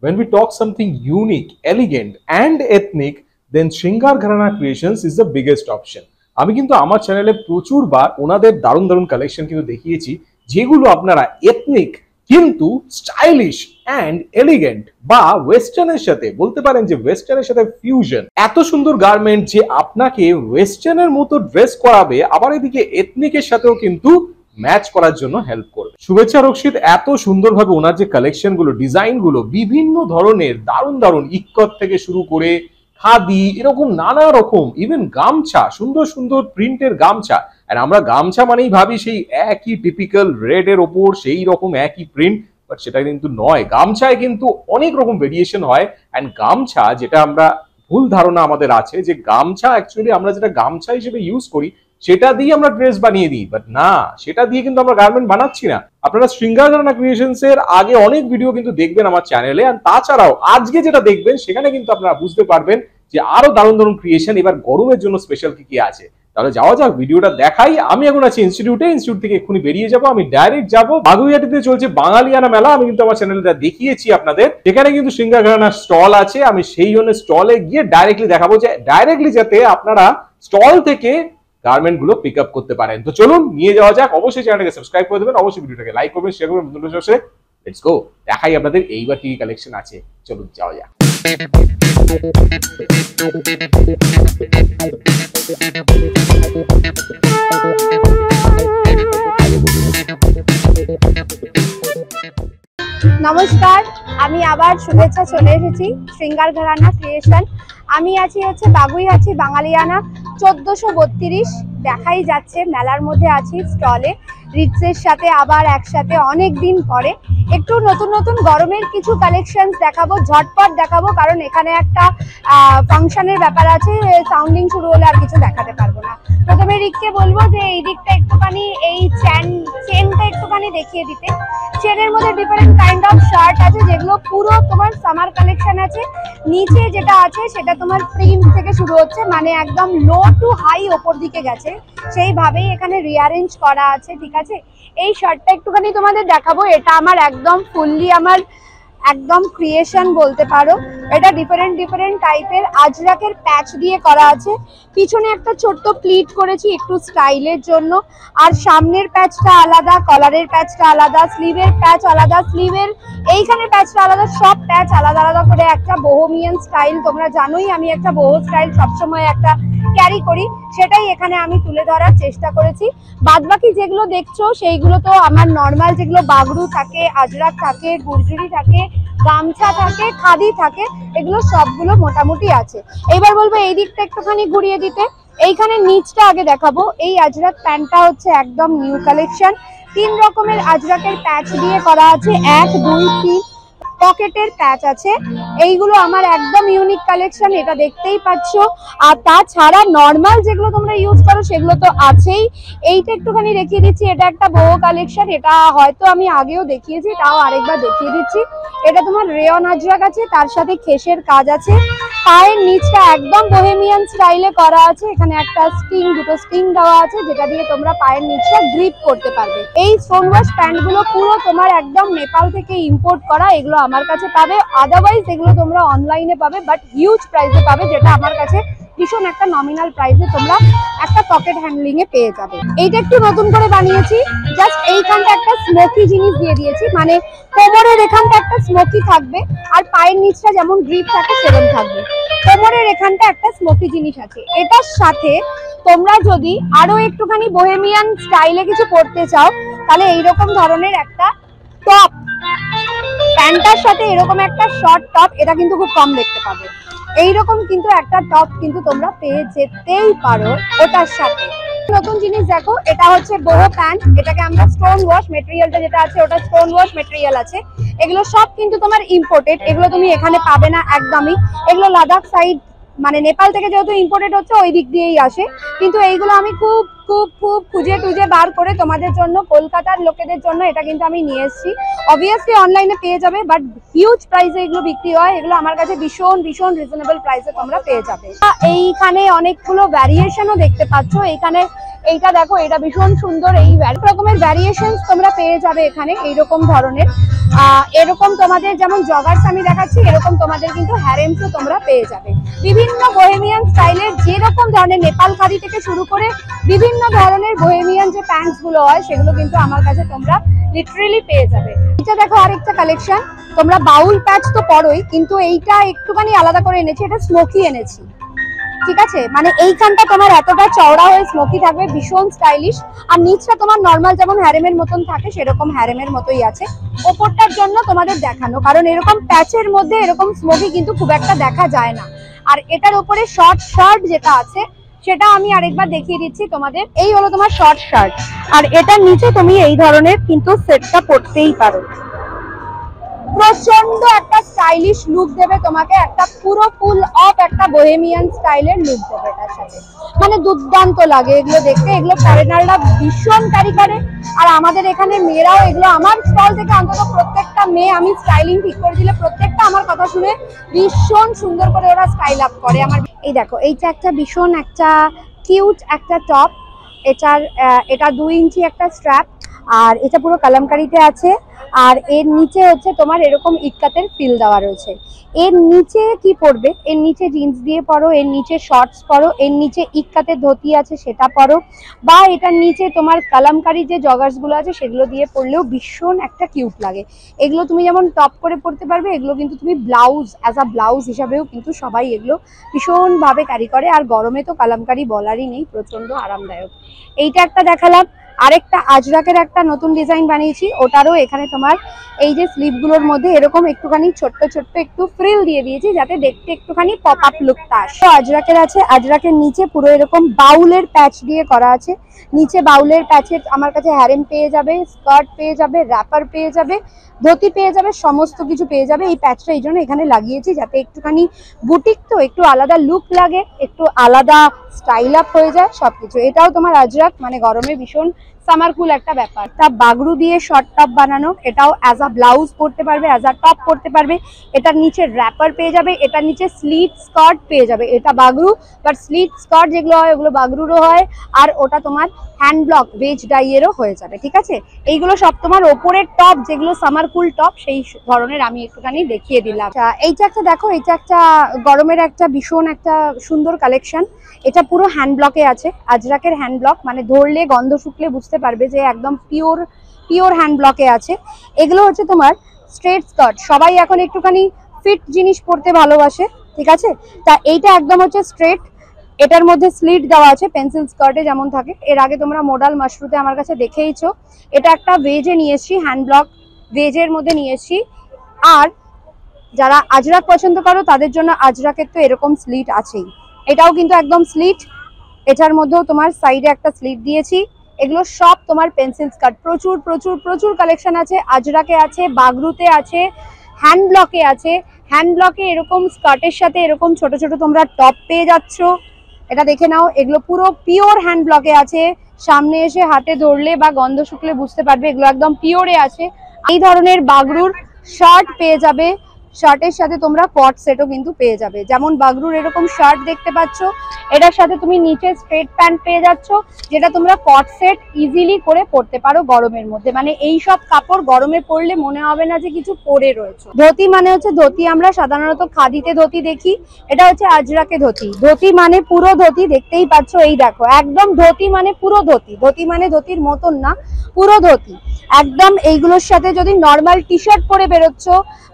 when we talk something unique, elegant and ethnic, then Shringar Gharana Creations is the biggest option. আমি কিন্তু আমার চ্যানেলে প্রচুরবার ওনাদের দারুণ দারুণ কালেকশন কিন্তু দেখিয়েছি, যেগুলো আপনারা এথনিক কিন্তু স্টাইলিশ অ্যান্ড এলিগেন্ট বা ওয়েস্টার্নের সাথে বলতে পারেন যে ওয়েস্টার্নের সাথে ফিউশন, এত সুন্দর গার্মেন্ট যে আপনাকে ওয়েস্টার্নের মতো ড্রেস করাবে, আবার এদিকে এথনিকের সাথেও কিন্তু ম্যাচ করার জন্য হেল্প করবে। শুভেচ্ছা রক্ষিত এত সুন্দরভাবে ওনার যে কালেকশন গুলো, ডিজাইন গুলো বিভিন্ন ধরনের দারুণ দারুণ ইক্কত থেকে শুরু করে খাদি, এরকম নানা রকম, ইভেন গামছা, সুন্দর সুন্দর প্রিন্টের গামছা। আর আমরা গামছা মানেই ভাবি সেই একই টিপিক্যাল রেড এর ওপর সেই রকম একই প্রিন্ট, বাট সেটা কিন্তু নয়। গামছায় কিন্তু অনেক রকম ভেরিয়েশন হয়। অ্যান্ড গামছা, যেটা আমরা ভুল ধারণা আমাদের আছে যে গামছা অ্যাকচুয়ালি আমরা যেটা গামছা হিসেবে ইউজ করি সেটা দিয়ে আমরা ড্রেস বানিয়ে দিই, বাট না, সেটা দিয়ে কিন্তু আমরা গার্মেন্ট বানাচ্ছি না। আপনারা শৃঙ্গার ঘরানা ক্রিয়েশনস এর আগে অনেক ভিডিও কিন্তু দেখবেন আমার চ্যানেলে, আর তাছাড়াও আজকে যেটা দেখবেন সেখানে কিন্তু আপনারা বুঝতে পারবেন যে আরো দারুণ দারুণ ক্রিয়েশন এবার গরমের জন্য স্পেশাল কি কি আছে। তাহলে যাওয়া যাক, ভিডিওটা দেখাই। আমি এখন আছি ইনস্টিটিউটে, ইনস্টিটিউট থেকে এক্ষুনি বেরিয়ে যাবো, আমি ডাইরেক্ট যাবো বাগুইহাটিতে চলছে বাঙালিয়ানা মেলা। আমি কিন্তু আমার চ্যানেলে দেখিয়েছি আপনাদের, এখানে কিন্তু শৃঙ্গার ঘরানার স্টল আছে। আমি সেই জন্য স্টলে গিয়ে ডাইরেক্টলি দেখাবো, যে ডাইরেক্টলি যাতে আপনারা স্টল থেকে গার্মেন্ট গুলো পিক আপ করতে পারেন। তো চলুন নিয়ে যাওয়া যাক। অবশ্যই চ্যানেলটাকে সাবস্ক্রাইব করে দেবেন, অবশ্যই ভিডিওটাকে লাইক করবেন, শেয়ার করবেন বন্ধুদের সাথে। লেটস গো, দেখাই আপনাদের এইবার কি কালেকশন আছে। চলুন যাওয়া যাক। নমস্কার, আমি আবার শুভেচ্ছা চলে এসেছি শৃঙ্গার ঘরানা ক্রিয়েশন। আমি আছি হচ্ছে বাগুইহাটি বাঙালিয়ানা 1432, দেখাই যাচ্ছে মেলার মধ্যে আছি স্টলে রিটসের সাথে, আবার একসাথে অনেক দিন পরে একটু নতুন নতুন গরমের কিছু কালেকশনস দেখাবো, ঝটপট দেখাবো, কারণ এখানে একটা ফাংশনের ব্যাপার আছে, সাউন্ডিং শুরু হলে আর কিছু দেখাতে পারবো না। প্রথমে রিককে বলবো যে এই দিকটা একটুখানি, এই চেনটা একটুখানি দেখিয়ে দিতে। চেনের মধ্যে ডিফারেন্ট কাইন্ড অফ শার্ট আছে, যেগুলো পুরো তোমার সামার কালেকশন আছে। নিচে যেটা আছে সেটা তোমার প্রিন্ট থেকে শুরু হচ্ছে, মানে একদম লো টু হাই ওপর দিকে গেছে, সেইভাবেই এখানে রিঅ্যারেঞ্জ করা আছে। ঠিক আছে, এই শার্টটা একটুখানি তোমাদের দেখাবো। এটা আমার একদম ফুললি আমার একদম ক্রিয়েশন বলতে পারো। এটা ডিফারেন্ট টাইপের আজরাকের প্যাচ দিয়ে করা আছে। পিছনে একটা ছোট্ট প্লিট করেছি একটু স্টাইলের জন্য, আর সামনের প্যাচটা আলাদা, কলারের প্যাচটা আলাদা, স্লিভের প্যাচ আলাদা, স্লিভের এইখানে প্যাচটা আলাদা, সব প্যাচ আলাদা আলাদা করে একটা বোহেমিয়ান স্টাইল। তোমরা জানোই আমি একটা বোহো স্টাইল সবসময় একটা ক্যারি করি, সেটাই এখানে আমি তুলে ধরার চেষ্টা করেছি। বাদবাকি যেগুলো দেখছো সেইগুলো তো আমার নর্মাল, যেগুলো বাগরু থাকে, আজরাক থাকে, গুরজুরি থাকে, গামছা থাকে, খাদি থাকে, এগুলো সবগুলো মোটামুটি আছে। এবার বলবো এই দিকটা একটুখানি ঘুরিয়ে দিতে। এইখানে নিচটা আগে দেখাবো। এই আজরাক প্যান্টটা হচ্ছে একদম নিউ কালেকশন, 3 রকমের আজরাকের প্যাচ দিয়ে করা আছে, 1 2 3 পকেটের প্যাচ আছে। এইগুলো আমার একদম ইউনিক কালেকশন, এটা দেখতেই পাচ্ছ। আর তাছাড়া নর্মাল যেগুলো তোমরা ইউজ করো সেগুলো তো আছেই। এইটা একটুখানি দেখিয়ে দিচ্ছি, এটা একটা বোহো কালেকশন, এটা হয়তো আমি আগেও দেখিয়েছি, তাও আরেকবার দেখিয়ে দিচ্ছি। এটা তোমার রেয়ন আজরাক আছে, তার সাথে খেসের কাজ আছে। পায়ের নিচটা একদম বোহেমিয়ান স্টাইলে করা আছে, এখানে একটা স্টিং, দুটো স্টিং দেওয়া আছে, যেটা দিয়ে তোমরা পায়ের নিচটা গ্রিপ করতে পারবে। এই স্টোন ওয়াশ প্যান্টগুলো পুরো তোমার একদম নেপাল থেকে ইম্পোর্ট করা, এগুলো আমার কাছে পাবে। আদারওয়াইজ এগুলো তোমরা অনলাইনে পাবে, বাট হিউজ প্রাইসে পাবে, যেটা আমার কাছে ভীষণ একটা নমিনাল প্রাইসে তোমরা একটা পকেট হ্যান্ডলিং এ পেয়ে যাবে। এইটা একটু নতুন করে বানিয়েছি, জাস্ট এইখানটা একটা স্মোকি জিনিস দিয়ে দিয়েছি, মানে কোমরের এখানটা একটা স্মোকি থাকবে, আর পায়ের নিচটা যেমন গ্রিপ থাকে সেরকম থাকবে। কোমরের এখানটা একটা স্মোকি জিনিস আছে। এটার সাথে তোমরা যদি আরো একটুখানি বোহেমিয়ান স্টাইলে কিছু পরতে চাও, তাহলে এইরকম ধরনের একটা টপ, প্যান্টার সাথে এরকম একটা শর্ট টপ, এটা কিন্তু খুব কম দেখতে পাবে। এইরকম কিন্তু একটা টপ কিন্তু তোমরা পেয়ে যেতেই পারো ওটার সাথে। নতুন জিনিস দেখো, এটা হচ্ছে বোহো প্যান্ট, এটাকে আমরা স্টোন ওয়াশ মেটেরিয়ালটা যেটা আছে ওটা স্টোন ওয়াশ মেটেরিয়াল আছে। এগুলো সব কিন্তু তোমার ইম্পোর্টেড, এগুলো তুমি এখানে পাবে না একদমই। এগুলো লাদাখ সাইড, মানে নেপাল থেকে যেহেতু ইম্পোর্টেড হচ্ছে ওই দিক দিয়েই আসে, কিন্তু এইগুলো আমি খুব খুব খুব খুঁজে টুজে বার করে তোমাদের জন্য, কলকাতার লোকেদের জন্য এটা কিন্তু আমি নিয়ে এসেছি। অবভিয়াসলি অনলাইনে পেয়ে যাবে, বাট হিউজ প্রাইসে এগুলো বিক্রি হয়। এগুলো আমার কাছে ভীষণ ভীষণ রিজনেবল প্রাইসে তোমরা পেয়ে যাবে। এইখানে অনেকগুলো ভ্যারিয়েশনও দেখতে পাচ্ছ। এইখানে এইটা দেখো, এটা ভীষণ সুন্দর। এই রকমের ভ্যারিয়েশন তোমরা পেয়ে যাবে এখানে, এইরকম ধরনের। এরকম তোমাদের যেমন জগার্স আমি দেখাচ্ছি, এরকম তোমাদের কিন্তু হ্যারেমসও তোমরা পেয়ে যাবে। বিভিন্ন বোহেমিয়ান স্টাইলের যেরকম ধরনের নেপাল খাদি থেকে শুরু করে বিভিন্ন ধরনের বোহেমিয়ান যে প্যান্টস গুলো হয়, সেগুলো কিন্তু আমার কাছে তোমরা লিটারেলি পেয়ে যাবে। এটা দেখো আরেকটা কালেকশন। তোমরা বাউল প্যাচ তো পরোই, কিন্তু এইটা একটুখানি আলাদা করে এনেছি, এটা স্মোকি এনেছি। ঠিক আছে, মানে এইখানটা তোমার এতটা চওড়া হয়ে স্মোকি থাকবে, ভীষণ স্টাইলিশ। আর নিচটা তোমার নর্মাল যেমন হ্যারেমের মতন থাকে, সেরকম হ্যারেমের মতোই আছে। ওপরটার জন্য তোমাদের দেখানো, কারণ এরকম প্যাচের মধ্যে এরকম স্মোকি কিন্তু খুব একটা দেখা যায় না। আর এটার উপরে শর্ট শার্ট যেটা আছে, সেটা আমি আরেকবার দেখিয়ে দিচ্ছি তোমাদের। এই হলো তোমার শর্ট শার্ট, আর এটার নিচে তুমি এই ধরনের কিন্তু সেটটা পরতেই পারো। প্রচন্ড একটা স্টাইলিশ লুক দেবে তোমাকে, একটা পুরো ফুল অফ একটা বোহেমিয়ান স্টাইলের লুক দেবে এটার সাথে। মানে দুর্দান্ত লাগে এগুলো দেখতে। এগুলো ফরেনাররা ভীষণ ক্যারি করে, আর আমাদের এখানে মেয়েরাও এগুলো, আমার স্টল থেকে অন্তত প্রত্যেকটা মেয়ে, আমি স্টাইলিং ঠিক করে দিলে প্রত্যেকটা আমার কথা শুনে ভীষণ সুন্দর করে ওরা স্টাইল আপ করে। আমার এই দেখো, এইটা একটা ভীষণ একটা কিউট একটা টপ। এটা 2 ইঞ্চি একটা স্ট্র্যাপ, আর এটা পুরো কালামকারিতে আছে। আর এর নিচে হচ্ছে তোমার এরকম ইক্কাতের ফিল দেওয়া রয়েছে। এর নিচে কি পরবে, এর নিচে জিন্স দিয়ে পরো, এর নিচে শর্টস পরো, এর নিচে ইক্কাতের ধুতি আছে সেটা পরো, বা এটার নিচে তোমার কালামকারি যে জগার্স গুলো আছে সেগুলো দিয়ে পরলেও ভীষণ একটা কিউট লাগে। এগুলো তুমি যেমন টপ করে পরতে পারবে, এগুলো কিন্তু তুমি ব্লাউজ, অ্যাজ আ ব্লাউজ হিসাবেও কিন্তু সবাই এগুলো ভীষণভাবে ক্যারি করে। আর গরমে তো কালামকারি বলারই নেই, প্রচন্ড আরামদায়ক। এইটা একটা দেখালাম। আরেকটা আজরাকের একটা নতুন ডিজাইন বানিয়েছি, ওটারও এখানে তোমার এই যে স্লিভ গুলোর মধ্যে এরকম একটুখানি ছোট্ট ছোট্ট একটু ফ্রিল দিয়ে দিয়েছি, যাতে দেখতে একটুখানি পপ আপ লুকটা আসে। আজরাকের আছে, আজরাকের নিচে পুরো এরকম বাউলের প্যাচ দিয়ে করা আছে। নিচে বাউলের প্যাচের আমার কাছে হ্যারেম পেয়ে যাবে, স্কার্ট পেয়ে যাবে, র্যাপার পেয়ে যাবে, ধুতি পেয়ে যাবে, সমস্ত কিছু পেয়ে যাবে। এই প্যাচটা এই জন্য এখানে লাগিয়েছি, যাতে একটুখানি বুটিক তো একটু আলাদা লুক লাগে, একটু আলাদা স্টাইল আপ হয়ে যায় সবকিছু। এটাও তোমার আজরাক, মানে গরমে ভীষণ সামার কুল একটা ব্যাপার। তা বাগরু দিয়ে শর্ট টপ বানানো, এটাও অ্যাজ আ ব্লাউজ পরতে পারবে, অ্যাজ আ টপ পরতে পারবে। এটার নিচে র্যাপার পেয়ে যাবে, এটার নিচে স্লিট স্কার্ট পেয়ে যাবে। এটা বাগরু, বাট স্লিট স্কার্ট যেগুলো হয় ওগুলো বাগরুরও হয়, আর ওটা তোমার হ্যান্ড ব্লক বেজ ডাইয়েরও হয়ে যাবে। ঠিক আছে, এইগুলো সব তোমার ওপরের টপ, যেগুলো সামার কুল টপ, সেই ধরনের আমি একটুখানি দেখিয়ে দিলাম। এইটা একটা দেখো, এইটা একটা গরমের একটা ভীষণ একটা সুন্দর কালেকশন। এটা পুরো হ্যান্ড ব্লকে আছে, আজরাকের হ্যান্ড ব্লক, মানে ধরলে গন্ধ শুকলে বুঝতে পারবে যে একদম পিওর হ্যান্ড ব্লকে আছে। এগুলো হচ্ছে তোমার স্ট্রেট স্কার্ট। সবাই এখন একটুখানি ফিট জিনিস পরতে ভালোবাসে, ঠিক আছে। তা এইটা একদম হচ্ছে স্ট্রেট, এটার মধ্যে স্লিট দেওয়া আছে পেন্সিল স্কার্টে যেমন থাকে। এর আগে তোমরা মোডাল মাশরুতে আমার কাছে দেখেইছো। এটা একটা ভেজে নিয়ে এসছি, হ্যান্ড ব্লক ভেজের মধ্যে নিয়ে এসছি। আর যারা আজরাক পছন্দ করো তাদের জন্য আজরাকের তো এরকম স্লিট আছেই, এটাও কিন্তু একদম স্লিট। এটার মধ্যেও তোমার সাইডে একটা স্লিট দিয়েছি। এগুলো সব তোমার পেন্সিল স্কার্ট। প্রচুর প্রচুর প্রচুর কালেকশন আছে, আজরাকে আছে, বাগরুতে আছে, হ্যান্ড ব্লকে আছে। হ্যান্ড ব্লকে এরকম স্কার্টের সাথে এরকম ছোট ছোট তোমরা টপ পেয়ে যাচ্ছ, এটা দেখে নাও। এগুলো পুরো পিওর হ্যান্ড ব্লকে আছে, সামনে এসে হাতে ধরলে বা গন্ধ শুকলে বুঝতে পারবে এগুলো একদম পিওরে আছে। এই ধরনের বাগরুর শার্ট পেয়ে যাবে, শার্টের সাথে তোমরা কট সেটও কিন্তু পেয়ে যাবে। যেমন বাগরুর এরকম শার্ট দেখতে পাচ্ছ, এটার সাথে তুমি নিচে স্ট্রেট প্যান্ট পেয়ে যাচ্ছ, যেটা তোমরা কট সেট ইজিলি করে পরতে পারো গরমের মধ্যে। মানে এই সব কাপড় গরমে পরলে মনে হবে না যে কিছু পরে রয়েছে। ধুতি মানে হচ্ছে ধুতি, আমরা সাধারণত খাদিতে ধুতি দেখি, এটা হচ্ছে আজরাকে ধুতি। ধুতি মানে পুরো ধুতি, দেখতেই পাচ্ছ। এই দেখো, একদম ধুতি মানে পুরো ধুতি। ধুতি মানে ধুতির মতন না, পুরো ধুতি একদম। এইগুলোর সাথে যদি নর্মাল টি শার্ট পরে বেরোচ্ছ,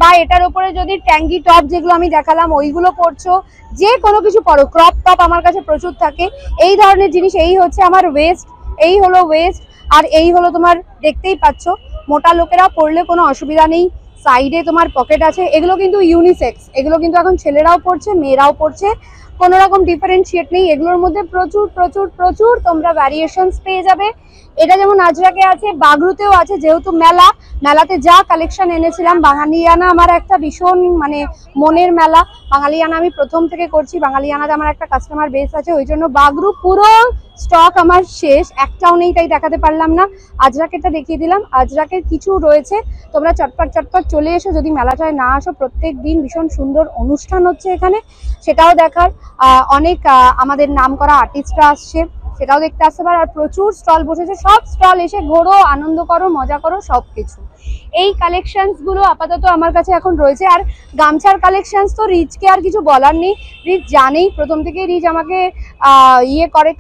বা এটার উপরে যদি ট্যাঙ্গি টপ যেগুলো আমি দেখালাম ওইগুলো পরছো, যে কোনো কিছু পরো, ক্রপ টপ আমার কাছে প্রচুর থাকে এই ধরনের জিনিস। এই হচ্ছে আমার ওয়েস্ট, এই হলো ওয়েস্ট, আর এই হলো তোমার, দেখতেই পাচ্ছ। মোটা লোকেরা পরলে কোনো অসুবিধা নেই, সাইডে তোমার পকেট আছে। এগুলো কিন্তু ইউনিসেক্স, এগুলো কিন্তু এখন ছেলেরাও পরছে, মেয়েরাও পরছে। কোনো রকম ডিফারেন্সিয়েট নেই, এগুলোর মধ্যে প্রচুর প্রচুর প্রচুর তোমরা ভ্যারিয়েশনস পেয়ে যাবে। এটা যেমন আজরাকে আছে, বাগরুতেও আছে, যেহেতু মেলাতে যা কালেকশন এনেছিলাম। বাঙালিয়ানা আমার একটা ভীষণ মানে মনের মেলা, বাঙালিয়ানা আমি প্রথম থেকে করছি, বাঙালিয়ানাতে আমার একটা কাস্টমার বেস আছে, ওই জন্য বাগরু পুরো স্টক আমার শেষ, একটাও নেই, তাই দেখাতে পারলাম না। আজরাকেটা দেখিয়ে দিলাম, আজরাকের কিছু রয়েছে, তোমরা চটপট চটপট চলে এসো। যদি মেলাটায় না আসো, প্রত্যেক দিন ভীষণ সুন্দর অনুষ্ঠান হচ্ছে এখানে, সেটাও দেখার। অনেক আমাদের নামকরা আর্টিস্টরা আসছে, সেটাও দেখতে আসতে পারো। আর প্রচুর স্টল বসেছে, সব স্টল এসে ঘোরো, আনন্দ করো, মজা করো, সবকিছু। এই কালেকশনস গুলো আপাতত আমার কাছে এখন রয়েছে। আর গামছার কালেকশনস তো রিচকে আর কিছু বলার নেই, রিচ জানেই, প্রথম থেকে রিচ আমাকে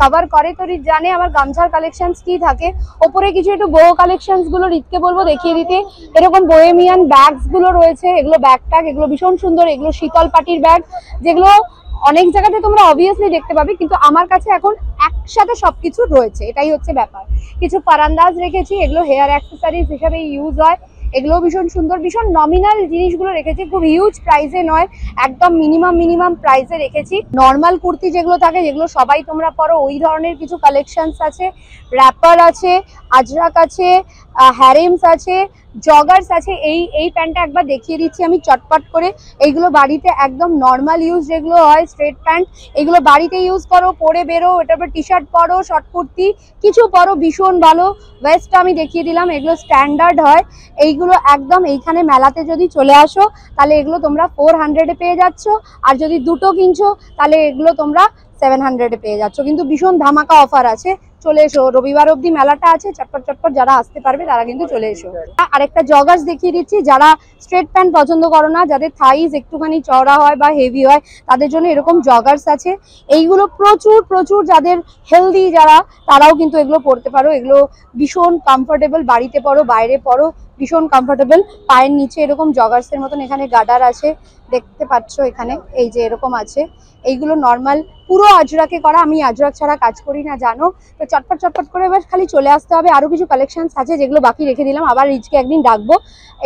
কভার করে, তো রিচ জানে আমার গামছার কালেকশনস কি থাকে। ওপরে কিছু একটু বো কালেকশনস গুলো রিচকে বলবো দেখিয়ে দিতে। এরকম বোহেমিয়ান ব্যাগস গুলো রয়েছে, এগুলো ব্যাগ ট্যাগ, এগুলো ভীষণ সুন্দর, এগুলো শীতল পাটির ব্যাগ, যেগুলো অনেক জায়গাতে তোমরা অবভিয়াসলি দেখতে পাবে, কিন্তু আমার কাছে এখন একসাথে সবকিছু রয়েছে, এটাই হচ্ছে ব্যাপার। কিছু পারান্দাজ রেখেছি, এগুলো হেয়ার অ্যাক্সেসরিজ হিসাবে ইউজ হয়, এগুলো ভীষণ সুন্দর, ভীষণ নমিনাল জিনিসগুলো রেখেছি, খুব হিউজ প্রাইসে নয়, একদম মিনিমাম প্রাইসে রেখেছি। নর্মাল কুর্তি যেগুলো থাকে, যেগুলো সবাই তোমরা পরো, ওই ধরনের কিছু কালেকশনস আছে, র্যাপার আছে, আজরাক আছে, হ্যারেমস আছে, জগার্স আছে। এই প্যান্টটা একবার দেখিয়ে দিচ্ছি আমি চটপট করে। এইগুলো বাড়িতে একদম নর্মাল ইউজ যেগুলো হয়, স্ট্রেট প্যান্ট, এগুলো বাড়িতে ইউজ করো, পরে বেরো, এটার উপর টি শার্ট পরো, শর্ট কুর্তি কিছু পরো, ভীষণ ভালো। ওয়েস্টটা আমি দেখিয়ে দিলাম, এগুলো স্ট্যান্ডার্ড হয়। এইগুলো একদম এইখানে মেলাতে যদি চলে আসো, তাহলে এগুলো তোমরা 400-এ পেয়ে যাচ্ছ, আর যদি দুটো কিনছো তাহলে এগুলো তোমরা 700-এ পেয়ে যাচ্ছ। কিন্তু ভীষণ ধামাকা অফার আছে, চলে এসো। রবিবার অবধি মেলাটা আছে, চটপট যারা আসতে পারবে তারা কিন্তু চলে এসো। আরেকটা জগার্স দেখিয়ে দিচ্ছি, যারা স্ট্রেট প্যান্ট পছন্দ করো না, যাদের থাইজ একটুখানি চওড়া হয় বা হেভি হয়, তাদের জন্য এরকম জগার্স আছে। এইগুলো প্রচুর যাদের হেলদি যারা, তারাও কিন্তু এগুলো পরতে পারো। এগুলো ভীষণ কমফোর্টেবল, বাড়িতে পরো, বাইরে পরো, ভীষণ কমফোর্টেবল। পায়ের নিচে এরকম জগার্সের মতন এখানে গার্ডার আছে, দেখতে পাচ্ছ এখানে, এই যে এরকম আছে। এইগুলো নর্মাল পুরো আজরাকে করা, আমি আজরাক ছাড়া কাজ করি না জানো, তো চটপট করে এবার খালি চলে আসতে হবে। আরো কিছু কালেকশনস আছে যেগুলো বাকি রেখে দিলাম, আবার রিচকে একদিন ডাকবো।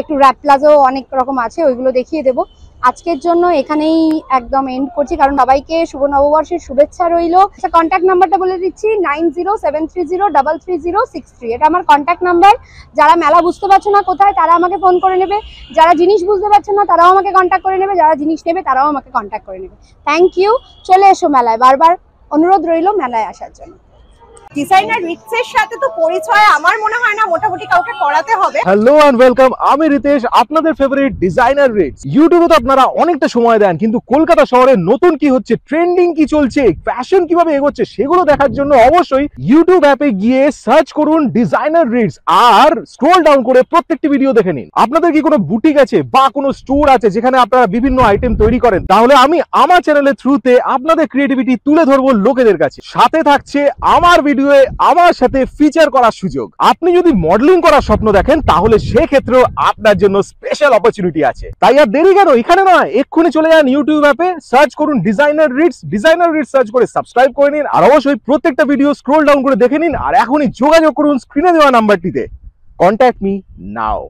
একটু র্যাপ প্লাজো অনেক রকম আছে, ওইগুলো দেখিয়ে দেবো। আজকের জন্য এখানেই একদম এন্ড করছি, কারণ সবাইকে শুভ নববর্ষের শুভেচ্ছা রইলো। আচ্ছা, কন্ট্যাক্ট নাম্বারটা বলে দিচ্ছি, 9073033363। এটা আমার কন্ট্যাক্ট নাম্বার। যারা মেলা বুঝতে পারছো না কোথায়, তারা আমাকে ফোন করে নেবে। যারা জিনিস বুঝতে পারছো না, তারাও আমাকে কন্ট্যাক্ট করে নেবে। যারা জিনিস নেবে, তারাও আমাকে কন্ট্যাক্ট করে নেবে। Thank you. চলে এসো মেলায়, বারবার অনুরোধ রইলো মেলায় আসার জন্য। ডিজাইনার রিক্সের সাথে তো পরিচয় আমার মনে হয় না মোটামুটি কাউকে করাতে হবে। হ্যালো এন্ড ওয়েলকাম, আমি রিতেশ, আপনাদের ফেভারিট ডিজাইনার রিটস। ইউটিউবে তো আপনারা অনেকটা সময় দেন, কিন্তু কলকাতা শহরে নতুন কি হচ্ছে, ট্রেন্ডিং কি চলছে, ফ্যাশন কিভাবে এগোচ্ছে, সেগুলো দেখার জন্য অবশ্যই ইউটিউব অ্যাপে গিয়ে সার্চ করুন ডিজাইনার রিটস, আর স্ক্রল ডাউন করে প্রত্যেকটি ভিডিও দেখে নিন। আপনাদের কি কোনো বুটিক আছে বা কোনো স্টোর আছে যেখানে আপনারা বিভিন্ন আইটেম তৈরি করেন, তাহলে আমি আমার চ্যানেলের থ্রুতে আপনাদের ক্রিয়েটিভিটি তুলে ধরবো লোকেদের কাছে। সাথে থাকছে আমার ভিডিও আমার সাথে ফিচার করার সুযোগ। আপনি যদি মডেলিং করার স্বপ্ন দেখেন, তাহলে সেক্ষেত্রেও আপনার জন্য স্পেশাল অপরচুনিটি আছে। তাই আর দেরি কেন, এখানে নয়, এক্ষুনি চলে যান ইউটিউব অ্যাপে, সার্চ করুন ডিজাইনার রিটস, সার্চ করে সাবস্ক্রাইব করে নিন, আর অবশ্যই প্রত্যেকটা ভিডিও স্ক্রল ডাউন করে দেখে নিন। আর এখনই যোগাযোগ করুন স্ক্রিনে দেওয়া নাম্বারটিতে। কন্ট্যাক্ট মি নাও।